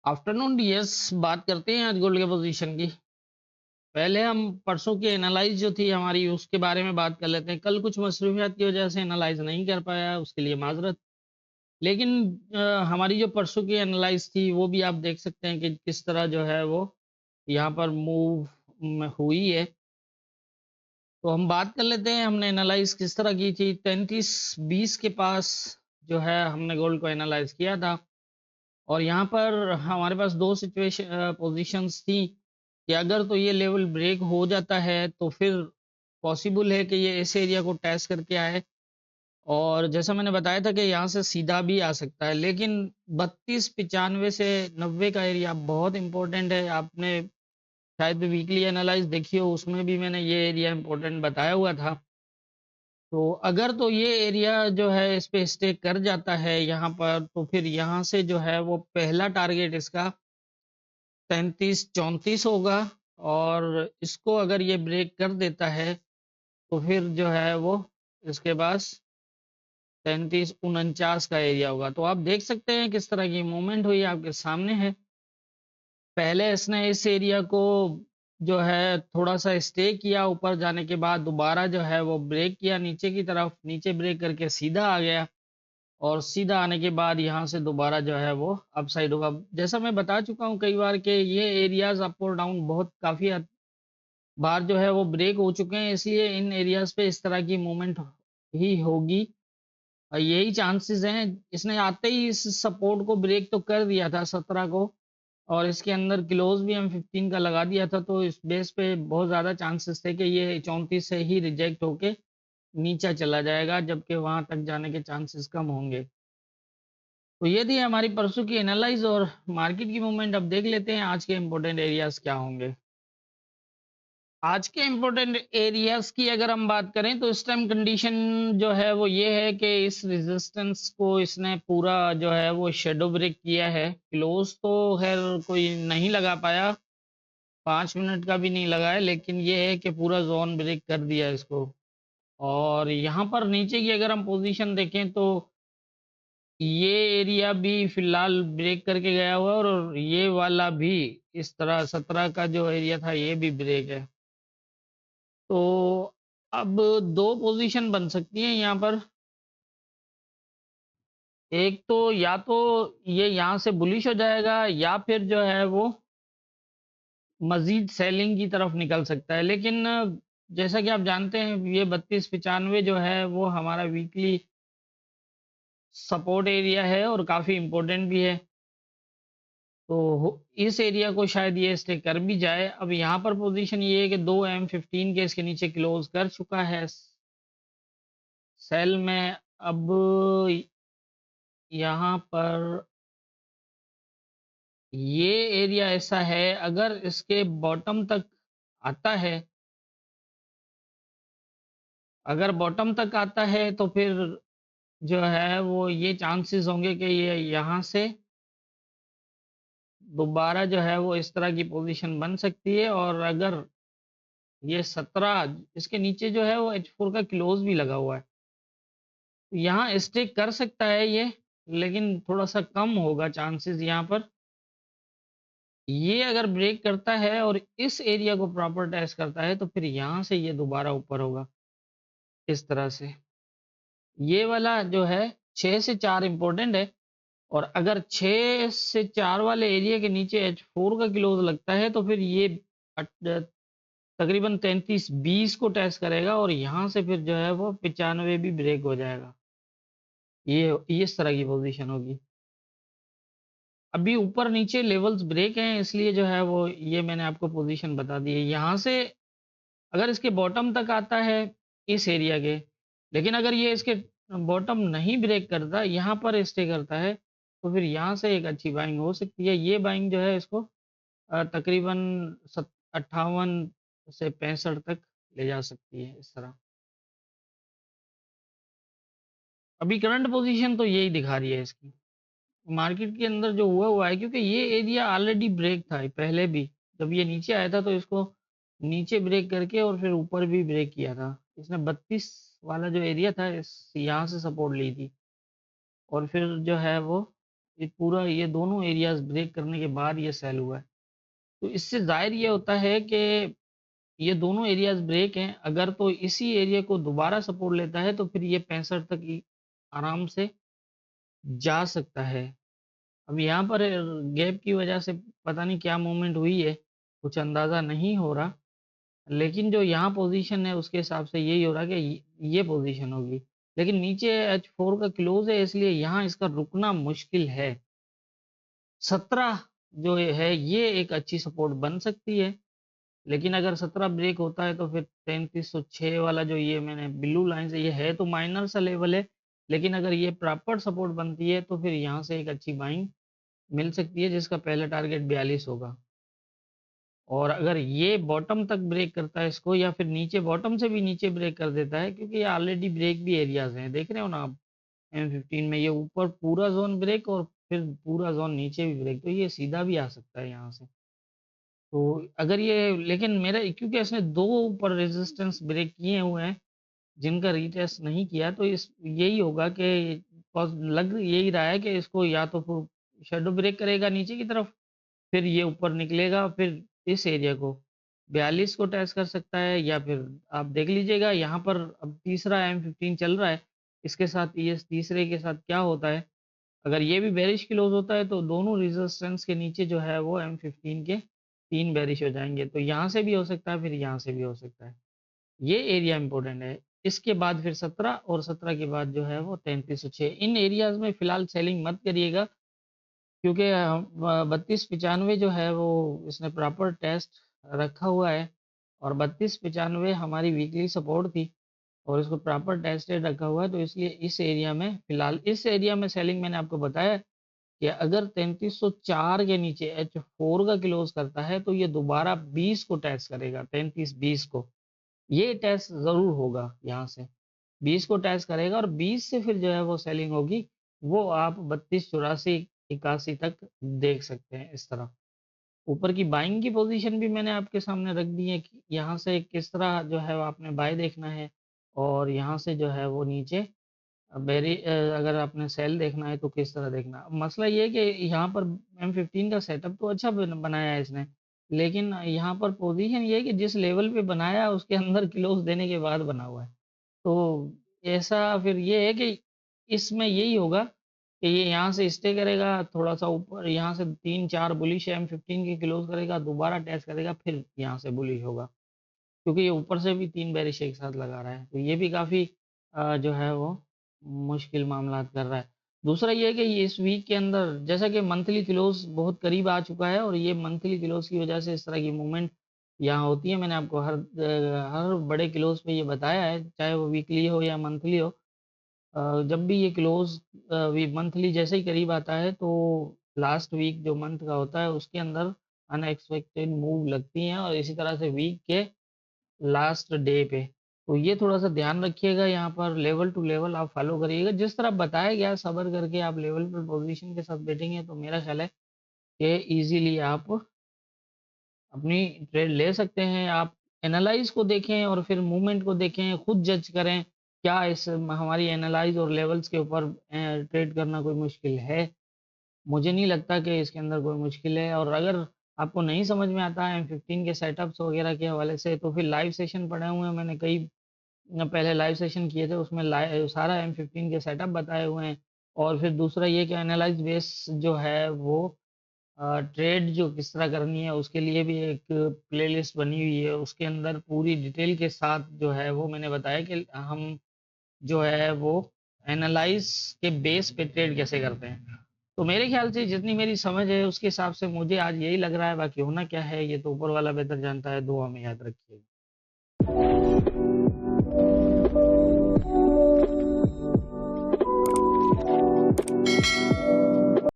Afternoon yes, बात करते हैं आज गोल्ड के पोजीशन की। पहले हम परसों की एनालाइज जो थी हमारी उसके बारे में बात कर लेते हैं। कल कुछ मसरूफियत की वजह से एनालाइज नहीं कर पाया, उसके लिए माजरत। लेकिन हमारी जो परसों की एनालाइज थी वो भी आप देख सकते हैं कि किस तरह जो है वो यहाँ पर मूव हुई है। तो हम बात कर लेते हैं हमने एनालाइज किस तरह की थी। 33-20 के पास जो है हमने गोल्ड को एनालाइज किया था, और यहाँ पर हमारे पास दो सिचुएशन पोजीशंस थी कि अगर तो ये लेवल ब्रेक हो जाता है तो फिर पॉसिबल है कि ये इस एरिया को टेस्ट करके आए, और जैसा मैंने बताया था कि यहाँ से सीधा भी आ सकता है। लेकिन 32-95 से 90 का एरिया बहुत इंपॉर्टेंट है। आपने शायद वीकली एनालाइज देखी हो, उसमें भी मैंने ये एरिया इंपॉर्टेंट बताया हुआ था। तो अगर तो ये एरिया जो है इस पे स्टे कर जाता है यहाँ पर, तो फिर यहाँ से जो है वो पहला टारगेट इसका 33-34 होगा, और इसको अगर ये ब्रेक कर देता है तो फिर जो है वो इसके पास 33-49 का एरिया होगा। तो आप देख सकते हैं किस तरह की मूवमेंट हुई आपके सामने है। पहले इसने इस एरिया को जो है थोड़ा सा स्टे किया, ऊपर जाने के बाद दोबारा जो है वो ब्रेक किया नीचे की तरफ, नीचे ब्रेक करके सीधा आ गया, और सीधा आने के बाद यहाँ से दोबारा जो है वो अप साइड होगा। जैसा मैं बता चुका हूँ कई बार कि ये एरियाज अप और डाउन बहुत काफ़ी बार जो है वो ब्रेक हो चुके हैं, इसलिए इन एरियाज पे इस तरह की मूवमेंट ही होगी। और यही चांसेस हैं। इसने आते ही इस सपोर्ट को ब्रेक तो कर दिया था 17 को, और इसके अंदर क्लोज भी हम 15 का लगा दिया था, तो इस बेस पे बहुत ज़्यादा चांसेस थे कि ये 34 से ही रिजेक्ट होके नीचा चला जाएगा, जबकि वहां तक जाने के चांसेस कम होंगे। तो ये थी हमारी परसों की एनालाइज, और मार्केट की मूवमेंट अब देख लेते हैं आज के इम्पोर्टेंट एरियाज क्या होंगे। आज के इम्पोर्टेंट एरियाज की अगर हम बात करें तो इस टाइम कंडीशन जो है वो ये है कि इस रेजिस्टेंस को इसने पूरा जो है वो शेडो ब्रेक किया है। क्लोज तो खैर कोई नहीं लगा पाया, 5 मिनट का भी नहीं लगा है, लेकिन ये है कि पूरा जोन ब्रेक कर दिया इसको। और यहाँ पर नीचे की अगर हम पोजीशन देखें तो ये एरिया भी फिलहाल ब्रेक करके गया हुआ है, और ये वाला भी इस तरह 17 का जो एरिया था ये भी ब्रेक है। तो अब दो पोजीशन बन सकती हैं यहाँ पर। एक तो या तो ये यहाँ से बुलिश हो जाएगा, या फिर जो है वो मजीद सेलिंग की तरफ निकल सकता है। लेकिन जैसा कि आप जानते हैं ये 32-95 जो है वो हमारा वीकली सपोर्ट एरिया है और काफ़ी इम्पोर्टेंट भी है। तो इस एरिया को शायद ये स्टे कर भी जाए। अब यहाँ पर पोजीशन ये है कि 2M15 के इसके नीचे क्लोज कर चुका है सेल में। अब यहाँ पर ये एरिया ऐसा है, अगर इसके बॉटम तक आता है, अगर बॉटम तक आता है तो फिर जो है वो ये चांसेस होंगे कि ये यहाँ से दोबारा जो है वो इस तरह की पोजीशन बन सकती है। और अगर ये 17 इसके नीचे जो है वो H4 का क्लोज भी लगा हुआ है, तो यहाँ स्टे कर सकता है ये, लेकिन थोड़ा सा कम होगा चांसेस यहाँ पर। ये अगर ब्रेक करता है और इस एरिया को प्रॉपर टेस्ट करता है तो फिर यहाँ से ये दोबारा ऊपर होगा इस तरह से। ये वाला जो है 6 से 4 इम्पोर्टेंट है, और अगर 6 से 4 वाले एरिया के नीचे H4 का क्लोज लगता है तो फिर ये तकरीबन 33-20 को टेस्ट करेगा, और यहाँ से फिर जो है वो 95 भी ब्रेक हो जाएगा। ये इस तरह की पोजीशन होगी। अभी ऊपर नीचे लेवल्स ब्रेक हैं, इसलिए जो है वो ये मैंने आपको पोजीशन बता दी है। यहाँ से अगर इसके बॉटम तक आता है इस एरिया के, लेकिन अगर ये इसके बॉटम नहीं ब्रेक करता, यहाँ पर स्टे करता है, तो फिर यहाँ से एक अच्छी बाइंग हो सकती है। ये बाइंग जो है इसको तकरीबन 58 से 65 तक ले जा सकती है इस तरह। अभी करंट पोजीशन तो यही दिखा रही है इसकी। मार्केट के अंदर जो हुआ है, क्योंकि ये एरिया ऑलरेडी ब्रेक था पहले भी। जब ये नीचे आया था तो इसको नीचे ब्रेक करके और फिर ऊपर भी ब्रेक किया था इसने। 32 वाला जो एरिया था इस यहाँ से सपोर्ट ली थी, और फिर जो है वो ये दोनों एरियाज ब्रेक करने के बाद ये सेल हुआ है। तो इससे जाहिर ये होता है कि ये दोनों एरियाज ब्रेक हैं। अगर तो इसी एरिया को दोबारा सपोर्ट लेता है तो फिर ये 65 तक आराम से जा सकता है। अब यहाँ पर गैप की वजह से पता नहीं क्या मूवमेंट हुई है, कुछ अंदाज़ा नहीं हो रहा। लेकिन जो यहाँ पोजीशन है उसके हिसाब से यही हो रहा है कि ये पोजीशन होगी। लेकिन नीचे H4 का क्लोज है, इसलिए यहाँ इसका रुकना मुश्किल है। 17 जो है ये एक अच्छी सपोर्ट बन सकती है। लेकिन अगर 17 ब्रेक होता है तो फिर 3306 वाला जो ये मैंने ब्लू लाइन से, ये है तो माइनर सा लेवल है, लेकिन अगर ये प्रॉपर सपोर्ट बनती है तो फिर यहाँ से एक अच्छी बाइंग मिल सकती है, जिसका पहला टारगेट 42 होगा। और अगर ये बॉटम तक ब्रेक करता है इसको, या फिर नीचे बॉटम से भी नीचे ब्रेक कर देता है, क्योंकि ये ऑलरेडी ब्रेक भी एरियाज हैं, देख रहे हो ना आप। M15 में ये ऊपर पूरा जोन ब्रेक और फिर पूरा जोन नीचे भी ब्रेक, तो ये सीधा भी आ सकता है यहाँ से। तो अगर ये, लेकिन मेरा क्योंकि इसने 2 ऊपर रेजिस्टेंस ब्रेक किए हुए हैं जिनका रीटेस्ट नहीं किया, तो इस यही होगा कि लग यही रहा है कि इसको या तो फिर शैडो ब्रेक करेगा नीचे की तरफ, फिर ये ऊपर निकलेगा, फिर इस एरिया को 42 को टेस्ट कर सकता है, या फिर आप देख लीजिएगा यहाँ पर अब तीसरा M15 चल रहा है, इसके साथ ये तीसरे के साथ क्या होता है। अगर ये भी बेरिश क्लोज होता है तो दोनों रेजिस्टेंस के नीचे जो है वो M15 के 3 बेरिश हो जाएंगे, तो यहाँ से भी हो सकता है, फिर यहाँ से भी हो सकता है। ये एरिया इंपॉर्टेंट है। इसके बाद फिर 17 और 17 के बाद जो है वो 3306। इन एरियाज में फिलहाल सेलिंग मत करिएगा, क्योंकि 3295 जो है वो इसने प्रॉपर टेस्ट रखा हुआ है, और 3295 हमारी वीकली सपोर्ट थी और इसको प्रॉपर टेस्टेड रखा हुआ है, तो इसलिए इस एरिया में फिलहाल इस एरिया में सेलिंग मैंने आपको बताया कि अगर 3304 के नीचे H4 का क्लोज करता है तो ये दोबारा 20 को टेस्ट करेगा, 3320 को। ये टेस्ट ज़रूर होगा यहाँ से, 20 को टेस्ट करेगा और 20 से फिर जो है वो सेलिंग होगी, वो आप 32 84 81 तक देख सकते हैं इस तरह। ऊपर की बाइंग की पोजीशन भी मैंने आपके सामने रख दी है कि यहाँ से किस तरह जो है वो आपने बाय देखना है, और यहाँ से जो है वो नीचे अगर आपने सेल देखना है तो किस तरह देखना। मसला ये है कि यहाँ पर M15 का सेटअप तो अच्छा बनाया है इसने, लेकिन यहाँ पर पोजीशन ये है कि जिस लेवल पे बनाया है उसके अंदर क्लोज देने के बाद बना हुआ है। तो ऐसा फिर ये है कि इसमें यही होगा कि ये यहाँ से स्टे करेगा, थोड़ा सा ऊपर यहाँ से 3-4 बुलिश M15 की क्लोज करेगा, दोबारा टेस्ट करेगा, फिर यहाँ से बुलिश होगा, क्योंकि ये ऊपर से भी 3 बेरिश एक साथ लगा रहा है, तो ये भी काफ़ी जो है वो मुश्किल मामलात कर रहा है। दूसरा ये है कि ये इस वीक के अंदर जैसा कि मंथली क्लोज बहुत करीब आ चुका है, और ये मंथली क्लोज की वजह से इस तरह की मूवमेंट यहाँ होती है। मैंने आपको हर बड़े क्लोज पे ये बताया है, चाहे वो वीकली हो या मंथली हो। जब भी ये क्लोज मंथली जैसे ही करीब आता है तो लास्ट वीक जो मंथ का होता है उसके अंदर अनएक्सपेक्टेड मूव लगती हैं, और इसी तरह से वीक के लास्ट डे पे। तो ये थोड़ा-सा ध्यान रखिएगा, यहाँ पर लेवल टू लेवल आप फ़ॉलो करिएगा। जिस तरह बताया गया है सब्र करके आप लेवल पर पोज़ीशन के साथ बैठेंगे तो मेरा ख़्याल है कि ईज़िली आप अपनी ट्रेड ले सकते हैं। आप एनालाइज़ को देखें और फिर मूवमेंट को देखें, खुद जज करें, क्या इस हमारी एनालाइज़ और लेवल्स के ऊपर ट्रेड करना कोई मुश्किल है? मुझे नहीं लगता कि इसके अंदर कोई मुश्किल है। और अगर आपको नहीं समझ में आता है M15 के सेटअप्स वगैरह के हवाले से, तो फिर लाइव सेशन पड़े हुए हैं, मैंने कई पहले लाइव सेशन किए थे, उसमें सारा M15 के सेटअप बताए हुए हैं। और फिर दूसरा ये कि एनालाइज बेस जो है वो ट्रेड जो किस तरह करनी है उसके लिए भी एक प्लेलिस्ट बनी हुई है, उसके अंदर पूरी डिटेल के साथ जो है वो मैंने बताया कि हम जो है वो एनालाइज के बेस पे ट्रेड कैसे करते हैं। तो मेरे ख्याल से जितनी मेरी समझ है उसके हिसाब से मुझे आज यही लग रहा है, बाकी होना क्या है ये तो ऊपर वाला बेहतर जानता है। दुआ में याद रखिएगा।